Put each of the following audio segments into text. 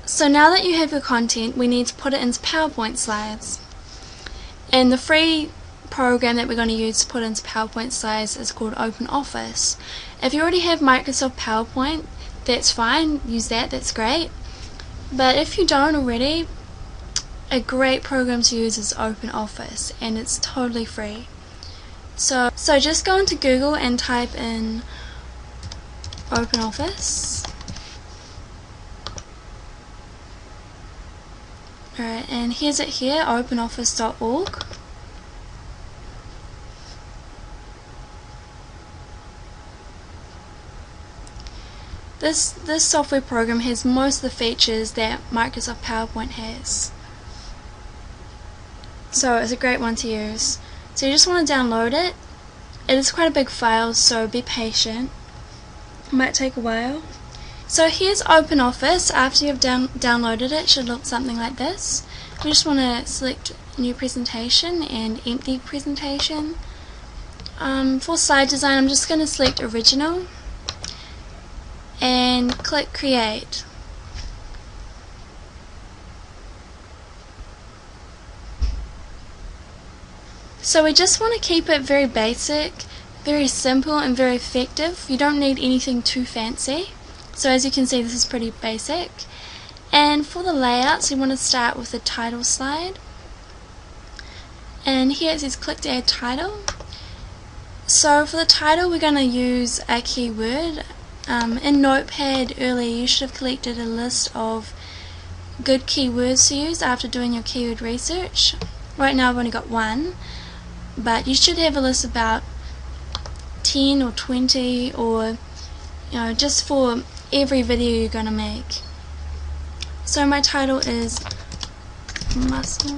So now that you have your content, we need to put it into PowerPoint slides. And the free program that we're going to use to put into PowerPoint slides is called OpenOffice. If you already have Microsoft PowerPoint, that's fine, use that, that's great. But if you don't already, a great program to use is OpenOffice, and it's totally free. So just go into Google and type in OpenOffice. Alright, and here's it here, openoffice.org. This software program has most of the features that Microsoft PowerPoint has. So it's a great one to use. So you just want to download it. It is quite a big file, so be patient. It might take a while. So here's OpenOffice. After you've downloaded it, it should look something like this. We just want to select New Presentation and Empty Presentation. For slide design, I'm just going to select Original and click Create. So we just want to keep it very basic, very simple and very effective. You don't need anything too fancy. So as you can see, this is pretty basic. And for the layouts, we want to start with the title slide. And here it says click to add title. So for the title, we're going to use a keyword. In Notepad earlier, you should have collected a list of good keywords to use after doing your keyword research. Right now I've only got one, but you should have a list of about 10 or 20, or just for every video you're going to make. So my title is Muscle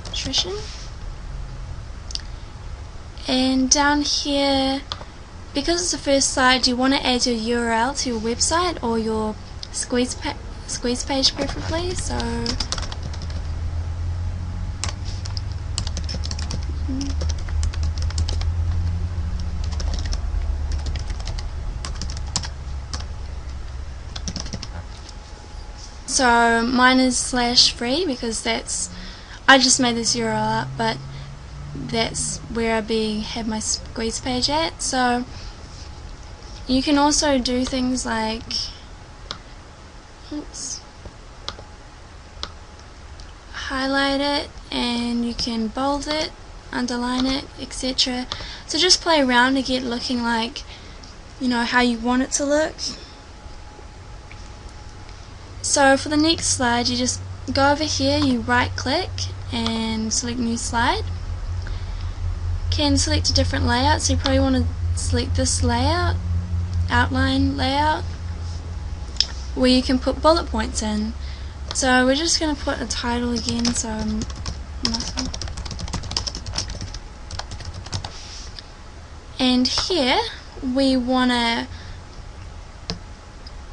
Nutrition. And down here, because it's the first slide, you want to add your URL to your website or your squeeze page preferably. So mine is /free because I just made this URL up, but that's where I have my squeeze page at. So you can also do things like highlight it, and you can bold it, underline it, etc. So just play around to get looking like how you want it to look. So for the next slide, you just go over here, you right click and select new slide. Can select a different layout, so you probably want to select this layout, outline layout, where you can put bullet points in. So we're just going to put a title again, so muscle. And here we want to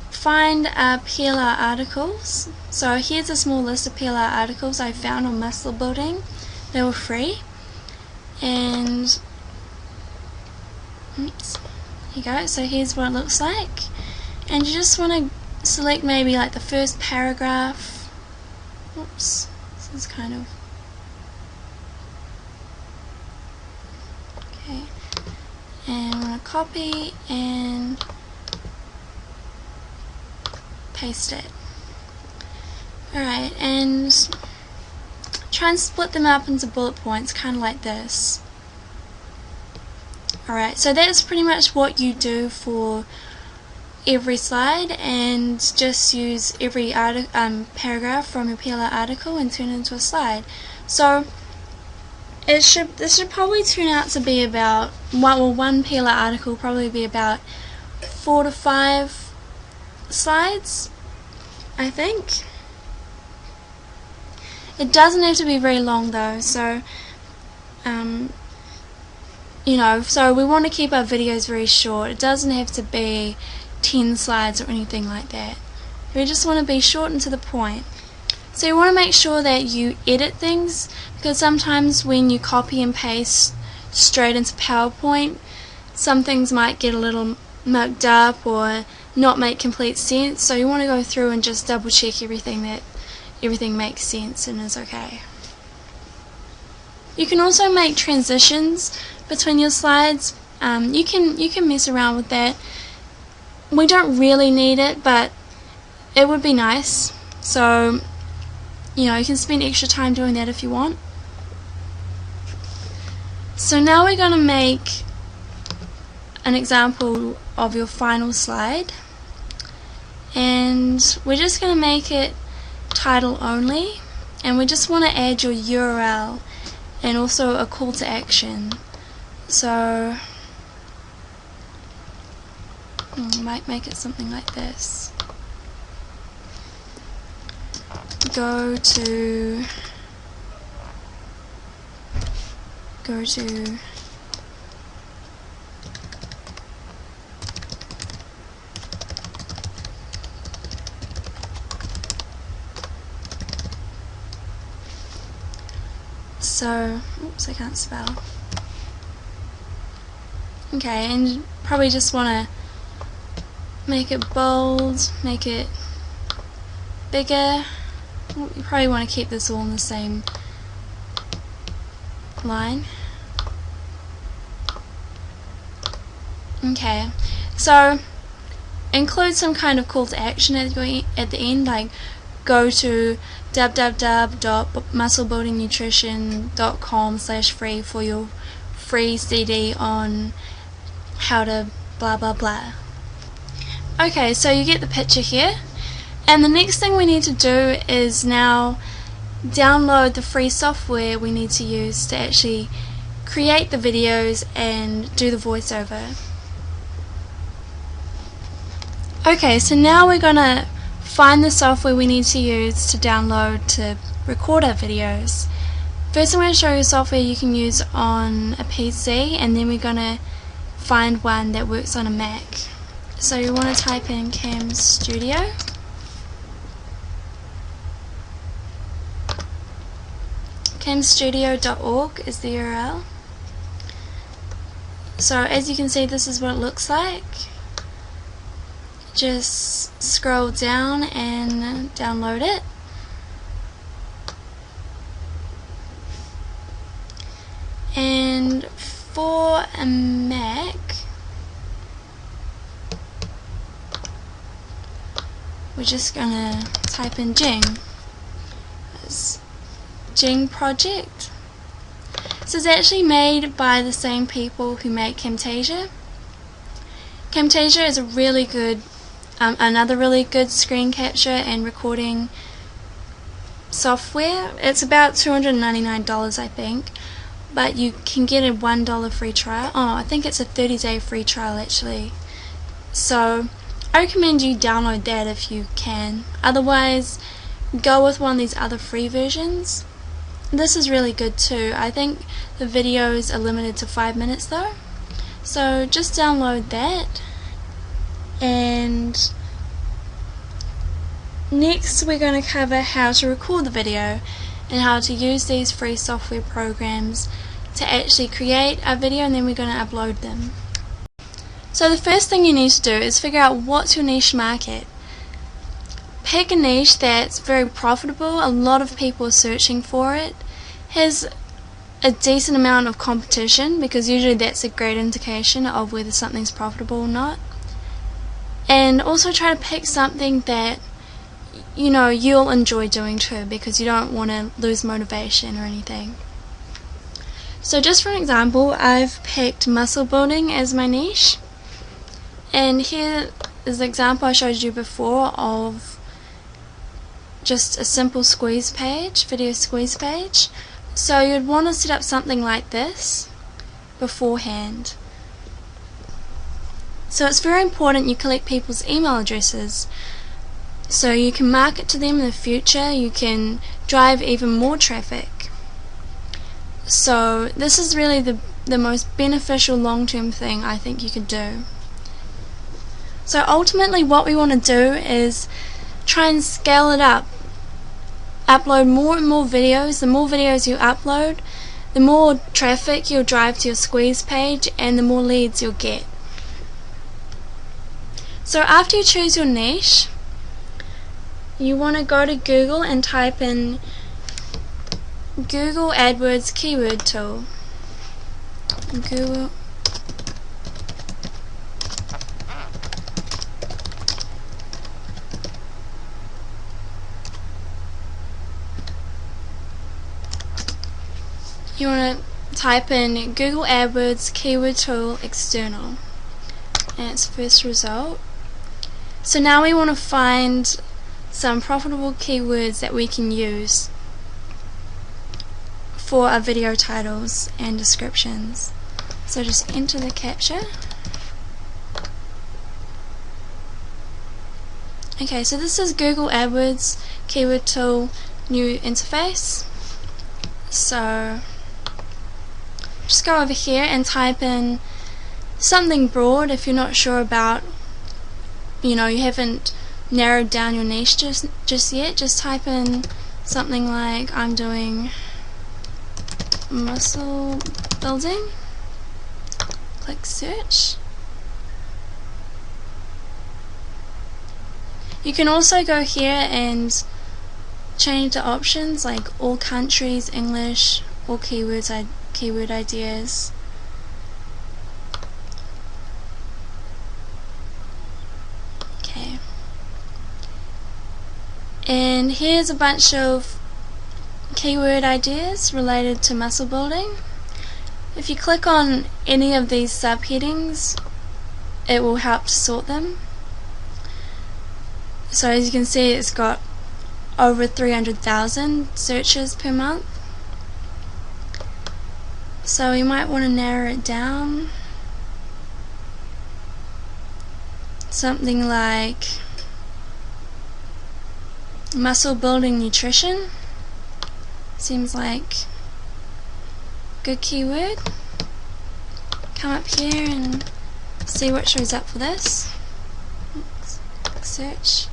find our PLR articles. So here's a small list of PLR articles I found on muscle building. They were free. And here you go. So here's what it looks like. And you just want to select maybe like the first paragraph. Oops, this is kind of okay. And I'm going to copy and paste it. Alright, and try and split them up into bullet points, kind of like this. Alright, so that's pretty much what you do for every slide, and just use every paragraph from your PLR article and turn it into a slide. So this should probably turn out to be about one PLR article will probably be about 4 to 5 slides, I think. It doesn't have to be very long though, so so we want to keep our videos very short. It doesn't have to be 10 slides or anything like that. We just want to be short and to the point. So you want to make sure that you edit things, because sometimes when you copy and paste straight into PowerPoint, some things might get a little mucked up or not make complete sense, so you want to go through and just double check that everything makes sense and is okay. You can also make transitions between your slides. You can mess around with that. We don't really need it, but it would be nice. So, you can spend extra time doing that if you want. So now we're going to make an example of your final slide, and we're just going to make it title only, and we just want to add your URL and also a call to action. So I might make it something like this. Go to oops, I can't spell. Okay, and you probably just want to make it bold, make it bigger. You probably want to keep this all in the same line. Okay, so include some kind of call to action at the end, like go to www.musclebuildingnutrition.com/free for your free CD on how to blah blah blah. Okay, so you get the picture here, and the next thing we need to do is now download the free software we need to use to actually create the videos and do the voiceover. Okay, so now we're gonna find the software we need to use to download to record our videos. First I'm going to show you software you can use on a PC, and then we're going to find one that works on a Mac. So you want to type in Cam Studio. camstudio.org is the URL. So as you can see, this is what it looks like. Just scroll down and download it. And for a Mac, we're just gonna type in Jing. It's Jing project. This is actually made by the same people who make Camtasia. Camtasia is a really good another really good screen capture and recording software. It's about $299 I think, but you can get a $1 free trial. I think it's a 30-day free trial actually. So I recommend you download that if you can. Otherwise, go with one of these other free versions. This is really good too. I think the videos are limited to 5 minutes though. So just download that. And next we're going to cover how to record the video and how to use these free software programs to actually create a video, and then we're going to upload them. So the first thing you need to do is figure out what's your niche market. Pick a niche that's very profitable, a lot of people are searching for it, has a decent amount of competition, because usually that's a great indication of whether something's profitable or not. And also try to pick something that you'll enjoy doing too, because you don't want to lose motivation or anything. So just for an example, I've picked muscle building as my niche, and here is the example I showed you before of just a simple squeeze page, video squeeze page. So you'd want to set up something like this beforehand. So it's very important you collect people's email addresses so you can market to them in the future. You can drive even more traffic. So this is really the most beneficial long-term thing I think you could do. So ultimately what we want to do is try and scale it up. Upload more and more videos. The more videos you upload, the more traffic you'll drive to your squeeze page and the more leads you'll get. So after you choose your niche, you want to go to Google and type in Google AdWords keyword tool. Google You want to type in Google AdWords keyword tool external, and it's first result. So now we want to find some profitable keywords that we can use for our video titles and descriptions. So just enter the captcha. Okay, so this is Google AdWords keyword tool new interface. So just go over here and type in something broad if you're not sure about, you haven't narrowed down your niche just yet. Just type in something like, I'm doing muscle building. Click search. You can also go here and change the options like all countries, English, all keywords, keyword ideas. Okay. And here's a bunch of keyword ideas related to muscle building. If you click on any of these subheadings, it will help to sort them. So as you can see, it's got over 300,000 searches per month. So you might want to narrow it down. Something like muscle building nutrition. Seems like good keyword. Come up here and see what shows up for this. Search.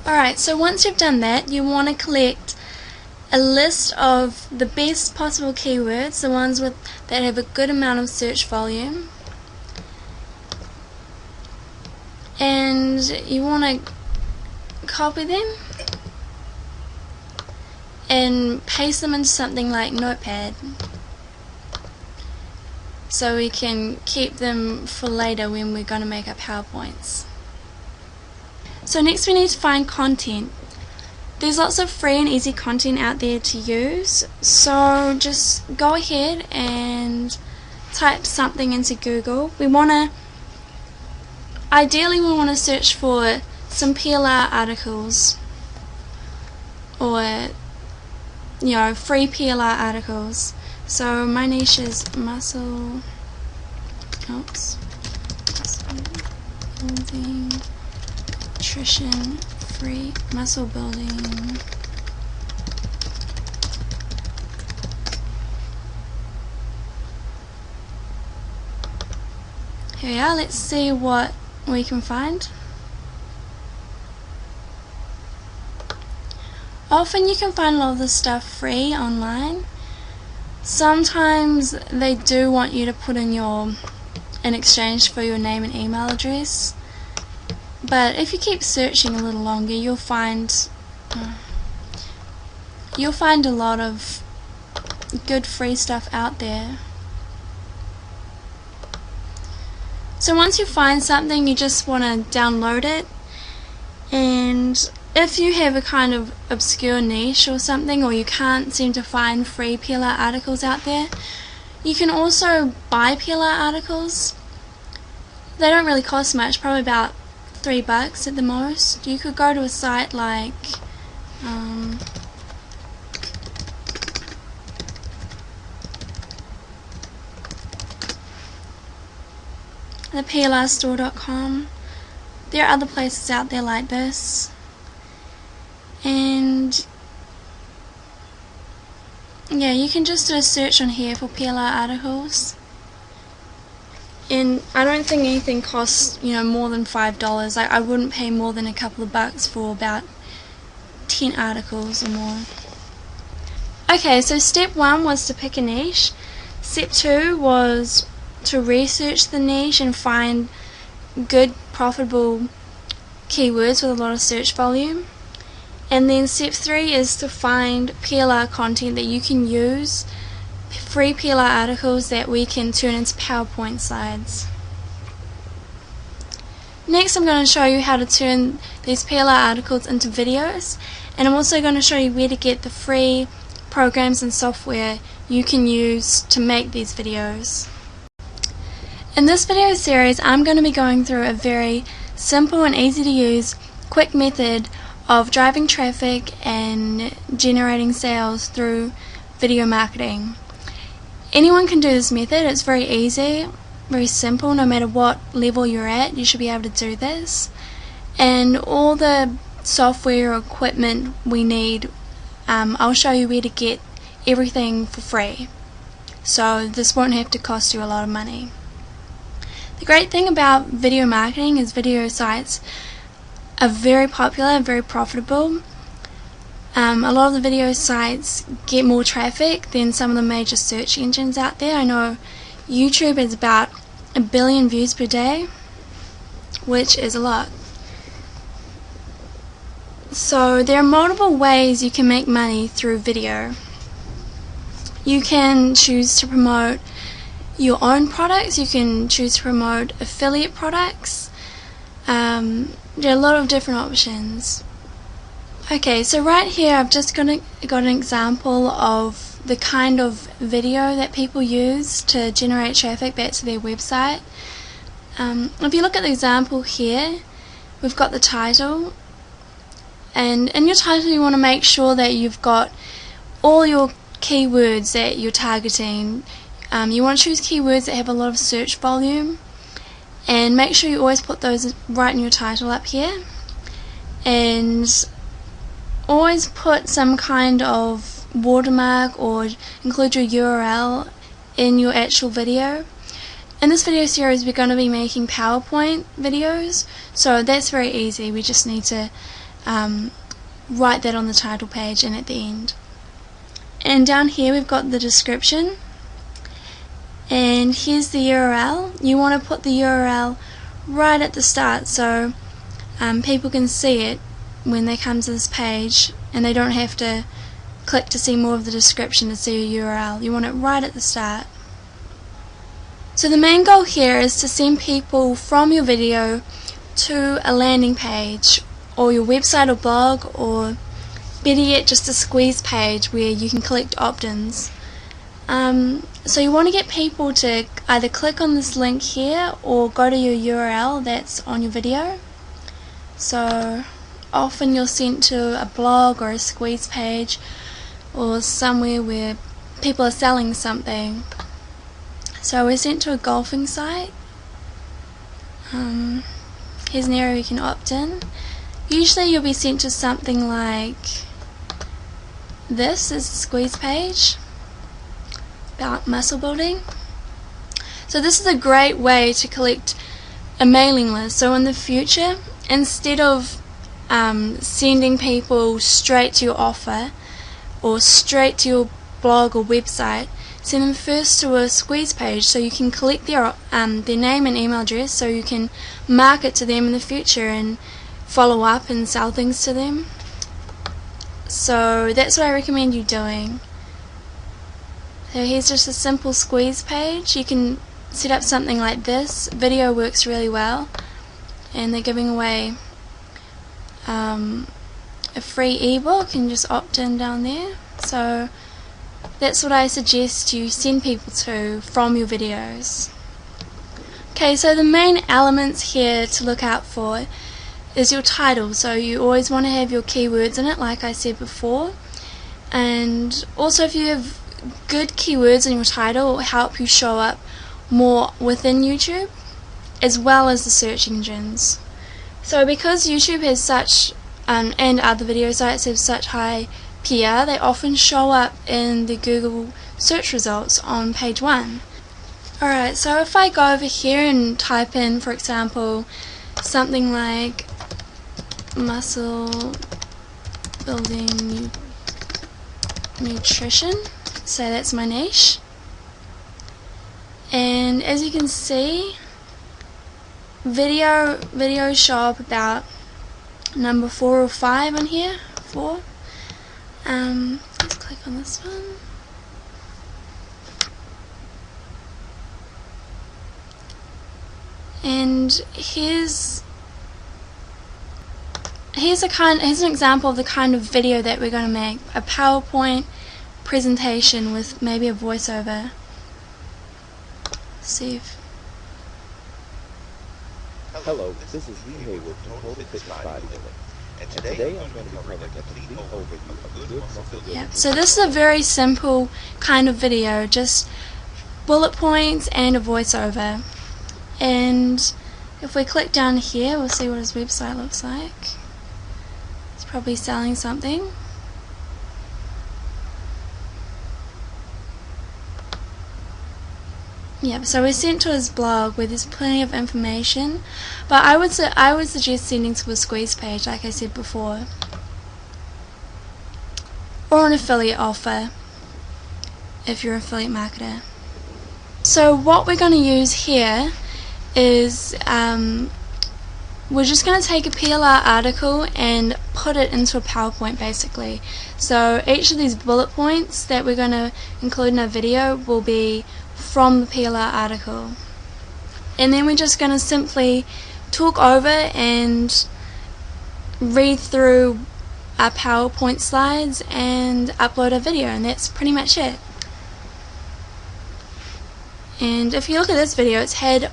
Alright, so once you've done that, you want to collect a list of the best possible keywords, the ones that have a good amount of search volume, and you want to copy them and paste them into something like Notepad so we can keep them for later when we're going to make our PowerPoints. So next we need to find content. There's lots of free and easy content out there to use, so just go ahead and type something into Google. Ideally we want to search for some PLR articles, or free PLR articles. So my niche is muscle building, nutrition, free muscle building. Here we are, let's see what we can find. Often you can find a lot of this stuff free online. Sometimes they do want you to put in in exchange for your name and email address. But if you keep searching a little longer, you'll find a lot of good free stuff out there. So once you find something, you just want to download it, and if you have a kind of obscure niche or something, or you can't seem to find free PLR articles out there, you can also buy PLR articles. They don't really cost much, probably about $3 at the most. You could go to a site like theplrstore.com. There are other places out there like this, and yeah, you can just do a search on here for PLR articles, and I don't think anything costs more than $5. I wouldn't pay more than a couple of bucks for about 10 articles or more. Okay, so step 1 was to pick a niche. Step 2 was to research the niche and find good, profitable keywords with a lot of search volume. And then step 3 is to find PLR content that you can use, free PLR articles that we can turn into PowerPoint slides. Next, I'm going to show you how to turn these PLR articles into videos, and I'm also going to show you where to get the free programs and software you can use to make these videos. In this video series, I'm going to be going through a very simple and easy to use, quick method of driving traffic and generating sales through video marketing. Anyone can do this method. It's very easy, very simple. No matter what level you're at, you should be able to do this. And all the software or equipment we need, I'll show you where to get everything for free. So this won't have to cost you a lot of money. The great thing about video marketing is video sites are very popular, very profitable. A lot of the video sites get more traffic than some of the major search engines out there. I know YouTube is about 1 billion views per day, which is a lot. So there are multiple ways you can make money through video. You can choose to promote your own products, you can choose to promote affiliate products. There are a lot of different options. Okay, so right here I've just got an example of the kind of video that people use to generate traffic back to their website. If you look at the example here, we've got the title, and in your title you want to make sure that you've got all your keywords that you're targeting. You want to choose keywords that have a lot of search volume, and make sure you always put those right in your title up here, and always put some kind of watermark or include your URL in your actual video. In this video series we're going to be making PowerPoint videos, so that's very easy. We just need to write that on the title page and at the end. And down here we've got the description, and here's the URL. You want to put the URL right at the start so people can see it when they come to this page, and they don't have to click to see more of the description to see your URL. You want it right at the start. So the main goal here is to send people from your video to a landing page or your website or blog, or better yet just a squeeze page where you can collect opt-ins. So you want to get people to either click on this link here or go to your URL that's on your video. So often you're sent to a blog or a squeeze page or somewhere where people are selling something. So we're sent to a golfing site. Here's an area you can opt in. Usually you'll be sent to something like this is the squeeze page about muscle building. So this is a great way to collect a mailing list. So in the future, instead of sending people straight to your offer or straight to your blog or website, send them first to a squeeze page so you can collect their name and email address, so you can market to them in the future and follow up and sell things to them. So that's what I recommend you doing. So here's just a simple squeeze page. You can set up something like this. Video works really well, and they're giving away a free ebook, and just opt in down there. So that's what I suggest you send people to from your videos. Okay, so the main elements here to look out for is your title. So you always want to have your keywords in it, like I said before, and also if you have good keywords in your title, it will help you show up more within YouTube as well as the search engines. So because YouTube has such and other video sites have such high PR, they often show up in the Google search results on page 1. Alright, so if I go over here and type in, for example, something like muscle building nutrition, so that's my niche. And as you can see, videos show up about number 4 or 5 on here. 4. Let's click on this one. And here's an example of the kind of video that we're going to make. A PowerPoint presentation with maybe a voiceover. See if... Hello, this is Lee Haywood from Total Fitness Bodybuilding, and today I'm going to be covering a complete overview of good muscle building. Yeah, so this is a very simple kind of video, just bullet points and a voiceover. And if we click down here, we'll see what his website looks like. It's probably selling something. Yeah, so we're sent to his blog where there's plenty of information, but I would suggest sending to a squeeze page, like I said before, or an affiliate offer if you're an affiliate marketer. So what we're going to use here is we're just going to take a PLR article and put it into a PowerPoint basically. So each of these bullet points that we're going to include in our video will be from the PLR article, and then we're just going to simply talk over and read through our PowerPoint slides and upload a video, and that's pretty much it. And if you look at this video, it's had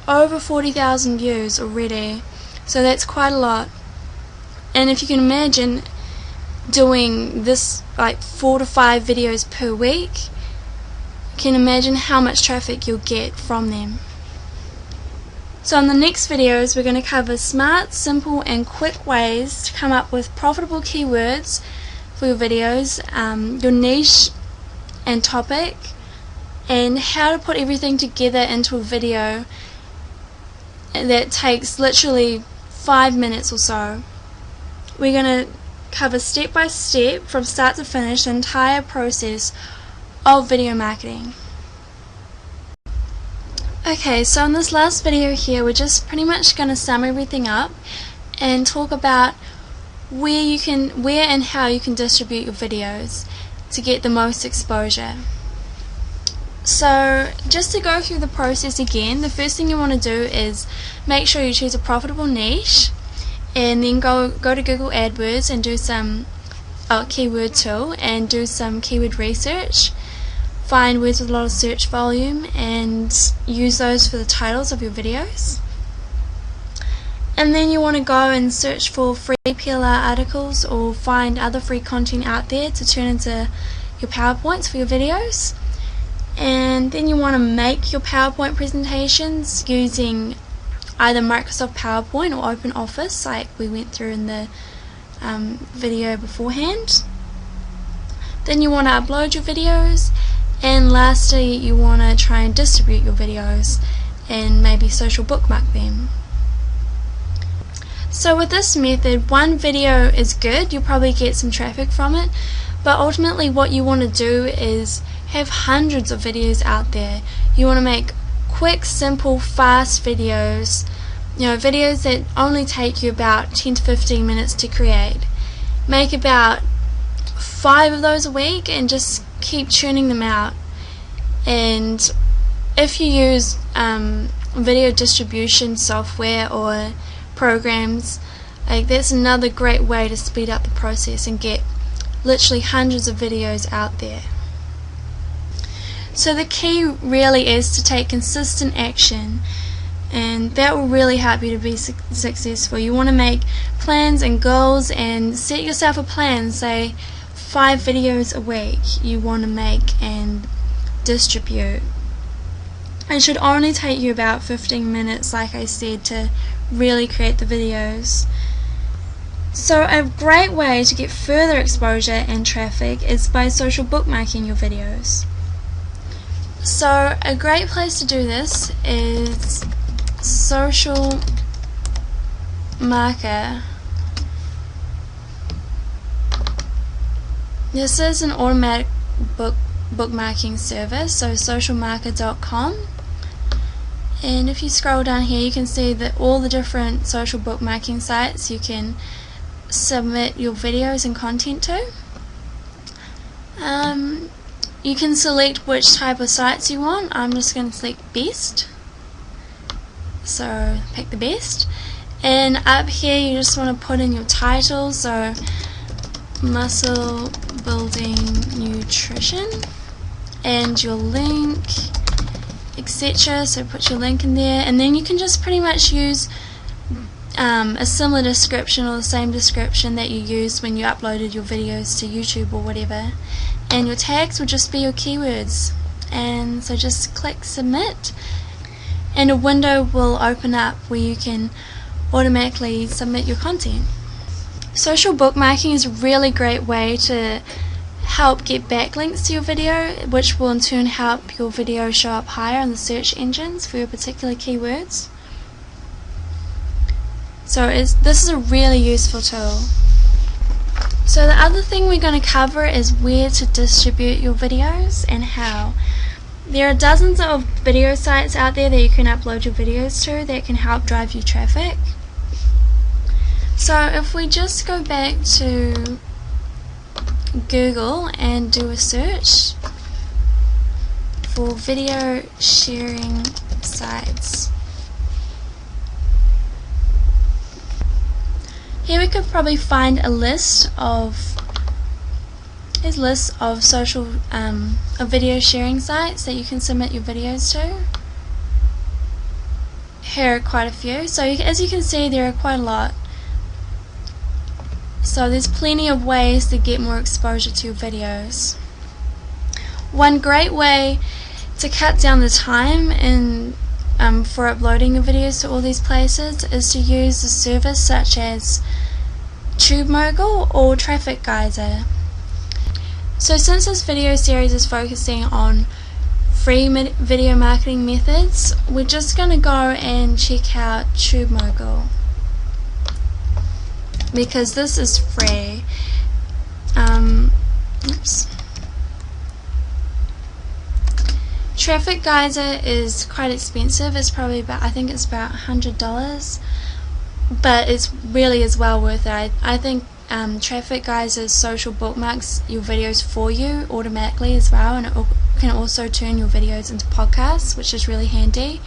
over 40,000 views already, so that's quite a lot. And if you can imagine doing this like 4 to 5 videos per week, you can imagine how much traffic you'll get from them. So in the next videos we're going to cover smart, simple and quick ways to come up with profitable keywords for your videos, your niche and topic, and how to put everything together into a video that takes literally 5 minutes or so. We're going to cover step by step from start to finish the entire process of video marketing. Okay, so in this last video here we're just pretty much going to sum everything up and talk about where and how you can distribute your videos to get the most exposure. So just to go through the process again, the first thing you want to do is make sure you choose a profitable niche, and then go to Google AdWords and do some keyword tool and do some keyword research. Find words with a lot of search volume and use those for the titles of your videos. And then you want to go and search for free PLR articles or find other free content out there to turn into your PowerPoints for your videos. And then you want to make your PowerPoint presentations using either Microsoft PowerPoint or OpenOffice like we went through in the video beforehand. Then you want to upload your videos, and lastly you want to try and distribute your videos and maybe social bookmark them. So with this method, one video is good, you'll probably get some traffic from it, but ultimately what you want to do is have hundreds of videos out there. You want to make quick, simple, fast videos, videos that only take you about 10 to 15 minutes to create. Make about 5 of those a week and just keep churning them out. And if you use video distribution software or programs, that's another great way to speed up the process and get literally hundreds of videos out there. So the key really is to take consistent action, and that will really help you to be successful. You want to make plans and goals and set yourself a plan, say 5 videos a week you want to make and distribute. It should only take you about 15 minutes, like I said, to really create the videos. So a great way to get further exposure and traffic is by social bookmarking your videos. So a great place to do this is Social Marker. This is an automatic bookmarking service, so socialmarker.com. And if you scroll down here, you can see that all the different social bookmarking sites you can submit your videos and content to. You can select which type of sites you want. I'm just going to select best, so pick the best. And up here you just want to put in your title, so muscle building nutrition, and your link, etc. So put your link in there, and then you can just pretty much use a similar description or the same description that you used when you uploaded your videos to YouTube or whatever. And your tags will just be your keywords. And so just click submit, and a window will open up where you can automatically submit your content. Social bookmarking is a really great way to help get backlinks to your video, which will in turn help your video show up higher on the search engines for your particular keywords. So this is a really useful tool. So the other thing we're going to cover is where to distribute your videos and how. There are dozens of video sites out there that you can upload your videos to that can help drive you traffic. So if we just go back to Google and do a search for video sharing sites. Here we could probably find a list of social of video sharing sites that you can submit your videos to. Here are quite a few. So as you can see, there are quite a lot. So there's plenty of ways to get more exposure to your videos. One great way to cut down the time for uploading your videos to all these places is to use a service such as TubeMogul or Traffic Geyser. So since this video series is focusing on free video marketing methods, we're just going to go and check out TubeMogul, because this is free. Traffic Geyser is quite expensive. It's probably about, I think it's about $100, but it really is well worth it. I think Traffic Geyser social bookmarks your videos for you automatically as well, and it can also turn your videos into podcasts, which is really handy,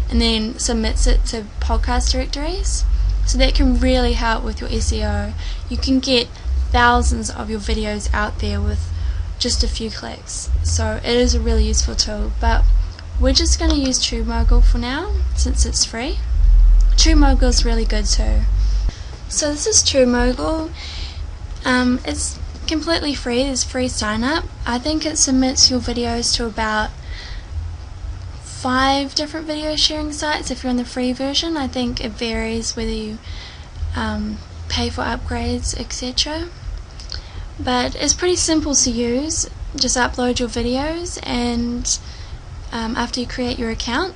and then submits it to podcast directories. So that can really help with your SEO. You can get thousands of your videos out there with just a few clicks. So it is a really useful tool, but we're just going to use TubeMogul for now since it's free. TubeMogul is really good too. So this is TubeMogul. It's completely free. There's free sign up. I think it submits your videos to about 5 different video sharing sites if you're on the free version. I think it varies whether you pay for upgrades, etc. But it's pretty simple to use. Just upload your videos and after you create your account.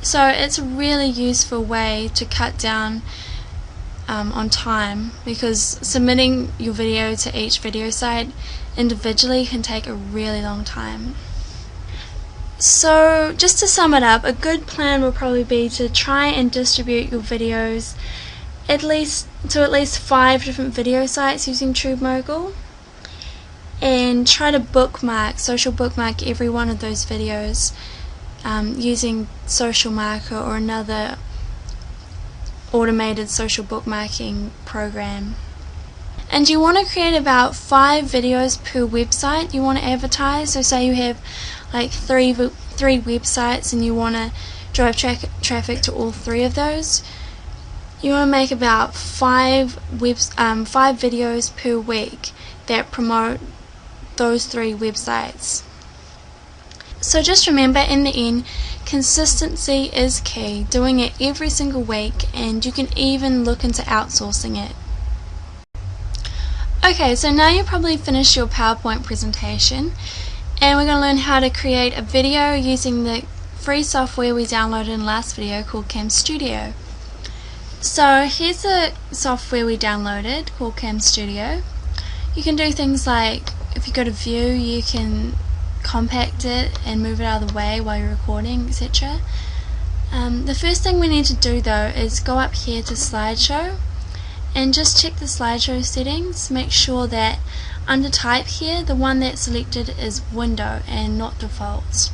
So it's a really useful way to cut down on time, because submitting your video to each video site individually can take a really long time. So just to sum it up, a good plan will probably be to try and distribute your videos at least 5 different video sites using TubeMogul, and try to social bookmark every one of those videos using Social Marker or another automated social bookmarking program. And you want to create about 5 videos per website you want to advertise. So say you have like three websites and you want to drive traffic to all 3 of those. You want to make about 5 videos per week that promote those 3 websites. So just remember, in the end, consistency is key. Doing it every single week, and you can even look into outsourcing it. Okay, so now you've probably finished your PowerPoint presentation, and we're going to learn how to create a video using the free software we downloaded in the last video called Cam Studio. So here's the software we downloaded called Cam Studio. You can do things like if you go to view, you can compact it and move it out of the way while you're recording, etc. The first thing we need to do though is go up here to slideshow and just check the slideshow settings. Make sure that under type here, the one that's selected is window and not default.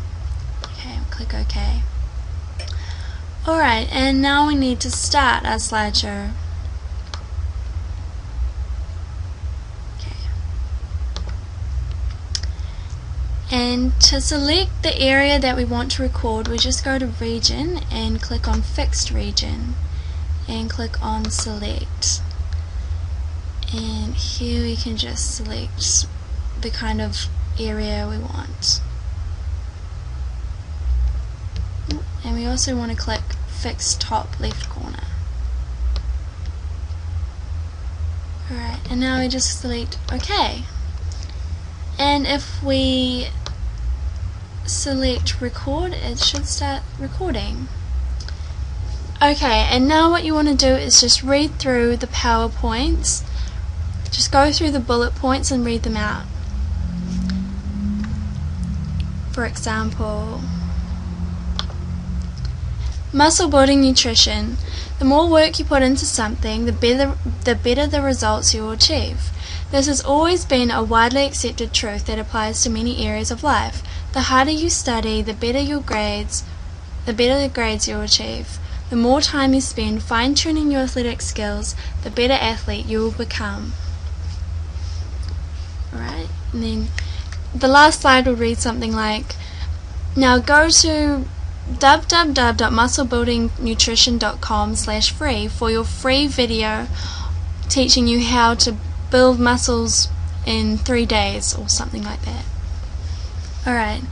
Okay, click OK. Alright, and now we need to start our slideshow. And to select the area that we want to record, we just go to region and click on fixed region and click on select. And here we can just select the kind of area we want. And we also want to click fixed top left corner. Alright, and now we just select OK. And if we select record, it should start recording. Okay, and now what you want to do is just read through the PowerPoints. Just go through the bullet points and read them out. For example, muscle building nutrition. The more work you put into something, the better the results you will achieve. This has always been a widely accepted truth that applies to many areas of life. The harder you study, the better the grades you'll achieve. The more time you spend fine-tuning your athletic skills, the better athlete you will become. Alright, and then the last slide will read something like, now go to www.musclebuildingnutrition.com/free for your free video teaching you how to build muscles in 3 days or something like that. Alright,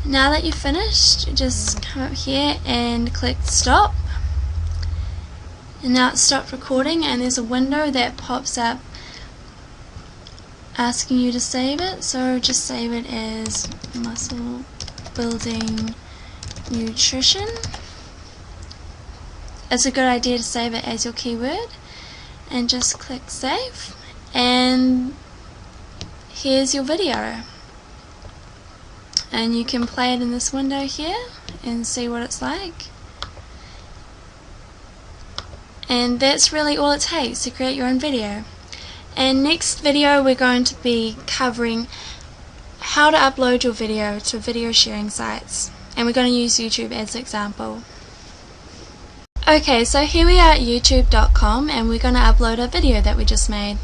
now that you've finished, just come up here and click stop. And now it's stopped recording and there's a window that pops up asking you to save it, so just save it as muscle building nutrition. It's a good idea to save it as your keyword and just click save, and here's your video, and you can play it in this window here and see what it's like. And that's really all it takes to create your own video. And next video we're going to be covering how to upload your video to video sharing sites, and we're going to use YouTube as an example. Okay, so here we are at youtube.com and we're going to upload a video that we just made.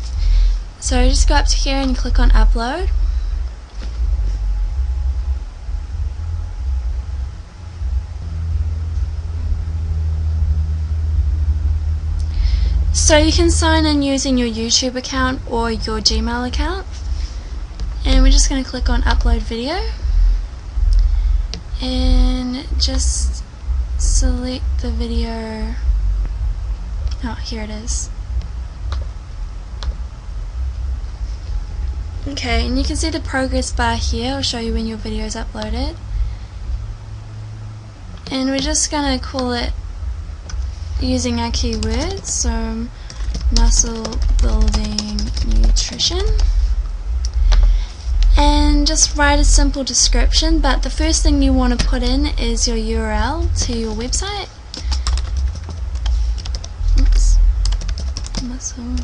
So just go up to here and click on upload. So you can sign in using your YouTube account or your Gmail account, and we're just going to click on upload video and just select the video. Oh, here it is. Okay, and you can see the progress bar here. I'll show you when your video is uploaded, and we're just going to call it using our keywords, so muscle building nutrition, and just write a simple description, but the first thing you want to put in is your URL to your website. Oops. Muscle.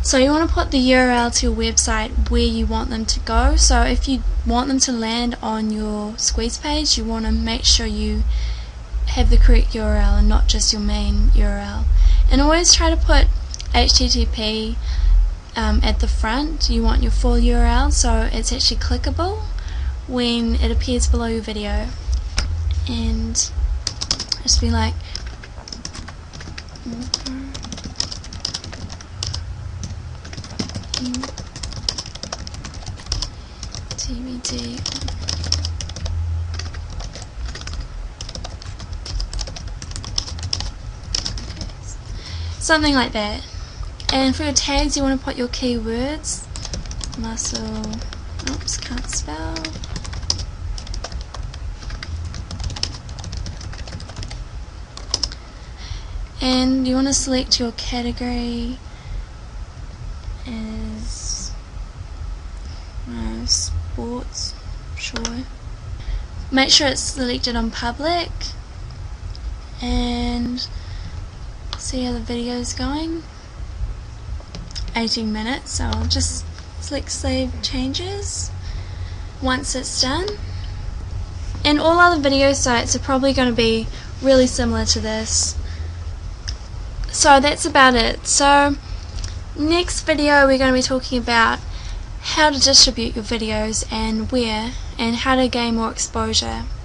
So you want to put the URL to your website where you want them to go. So if you want them to land on your squeeze page, you want to make sure you have the correct URL and not just your main URL. And always try to put HTTP at the front. You want your full URL so it's actually clickable when it appears below your video. And just be like TBD. Something like that. And for your tags, you want to put your keywords. Muscle. Oops, can't spell. and you want to select your category as sports, sure. Make sure it's selected on public and see how the video is going. 18 minutes, so I'll just select save changes once it's done. And all other video sites are probably going to be really similar to this. So that's about it. So next video we're going to be talking about how to distribute your videos and where, and how to gain more exposure.